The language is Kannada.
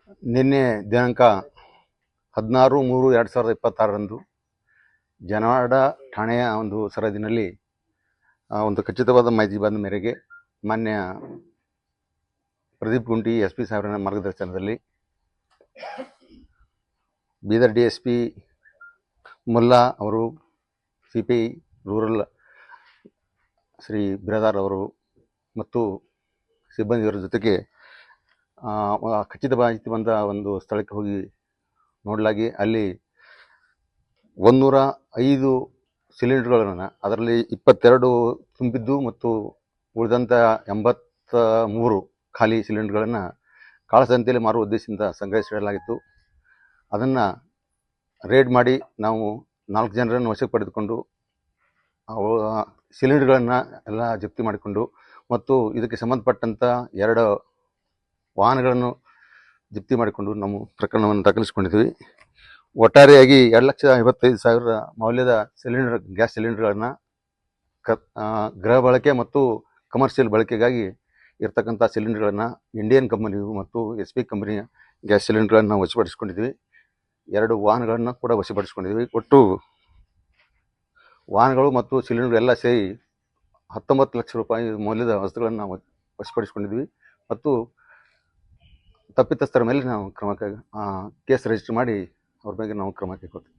ನಿನ್ನೆ ದಿನಾಂಕ 16/3/2026 ಜನವಾಡ ಠಾಣೆಯ ಒಂದು ಸರಹದ್ದಿನಲ್ಲಿ ಒಂದು ಖಚಿತವಾದ ಮಾಹಿತಿ ಬಂದ ಮೇರೆಗೆ ಮಾನ್ಯ ಪ್ರದೀಪ್ ಗುಂಟಿ SP ಸಾಹೇಬರ ಮಾರ್ಗದರ್ಶನದಲ್ಲಿ ಬೀದರ್ DSP ಮುಲ್ಲಾ ಅವರು, CPI ರೂರಲ್ ಶ್ರೀ ಬಿರಾದಾರ್ ಅವರು ಮತ್ತು ಸಿಬ್ಬಂದಿಯವರ ಜೊತೆಗೆ ಖಚಿತ ಮಾಹಿತಿ ಬಂದ ಒಂದು ಸ್ಥಳಕ್ಕೆ ಹೋಗಿ ನೋಡಲಾಗಿ ಅಲ್ಲಿ 105 ಸಿಲಿಂಡರ್ಗಳನ್ನು, ಅದರಲ್ಲಿ 22 ತುಂಬಿದ್ದು ಮತ್ತು ಉಳಿದಂಥ 83 ಖಾಲಿ ಸಿಲಿಂಡರ್ಗಳನ್ನು ಕಾಳಸಂತೆಯಲ್ಲಿ ಮಾರುವ ಉದ್ದೇಶದಿಂದ ಸಂಗ್ರಹಿಸಿಡಲಾಗಿತ್ತು. ಅದನ್ನು ರೇಡ್ ಮಾಡಿ ನಾವು 4 ಜನರನ್ನು ವಶಕ್ಕೆ ಪಡೆದುಕೊಂಡು ಸಿಲಿಂಡರ್ಗಳನ್ನು ಎಲ್ಲ ಜಪ್ತಿ ಮಾಡಿಕೊಂಡು ಮತ್ತು ಇದಕ್ಕೆ ಸಂಬಂಧಪಟ್ಟಂಥ 2 ವಾಹನಗಳನ್ನು ಜಪ್ತಿ ಮಾಡಿಕೊಂಡು ನಾವು ಪ್ರಕರಣವನ್ನು ದಾಖಲಿಸಿಕೊಂಡಿದ್ವಿ. ಒಟ್ಟಾರೆಯಾಗಿ 2,55,000 ಮೌಲ್ಯದ ಗ್ಯಾಸ್ ಸಿಲಿಂಡರ್ಗಳನ್ನು ಗೃಹ ಬಳಕೆ ಮತ್ತು ಕಮರ್ಷಿಯಲ್ ಬಳಕೆಗಾಗಿ ಇರ್ತಕ್ಕಂಥ ಸಿಲಿಂಡರ್ಗಳನ್ನು ಇಂಡಿಯನ್ ಕಂಪನಿಯು ಮತ್ತು SP ಕಂಪನಿಯ ಗ್ಯಾಸ್ ಸಿಲಿಂಡರ್ಗಳನ್ನು ವಶಪಡಿಸಿಕೊಂಡಿದ್ವಿ. 2 ವಾಹನಗಳನ್ನು ಕೂಡ ವಶಪಡಿಸಿಕೊಂಡಿದ್ವಿ. ಒಟ್ಟು ವಾಹನಗಳು ಮತ್ತು ಸಿಲಿಂಡರ್ ಎಲ್ಲ ಸೇರಿ 19 ಲಕ್ಷ ರೂಪಾಯಿ ಮೌಲ್ಯದ ವಸ್ತುಗಳನ್ನು ವಶಪಡಿಸಿಕೊಂಡಿದ್ವಿ ಮತ್ತು ತಪ್ಪಿತಸ್ಥರ ಮೇಲೆ ನಾವು ಕೇಸ್ ರಿಜಿಸ್ಟರ್ ಮಾಡಿ ಅವ್ರ ಬಗ್ಗೆ ನಾವು ಕ್ರಮ ಕೈಗೊಳ್ತೀವಿ.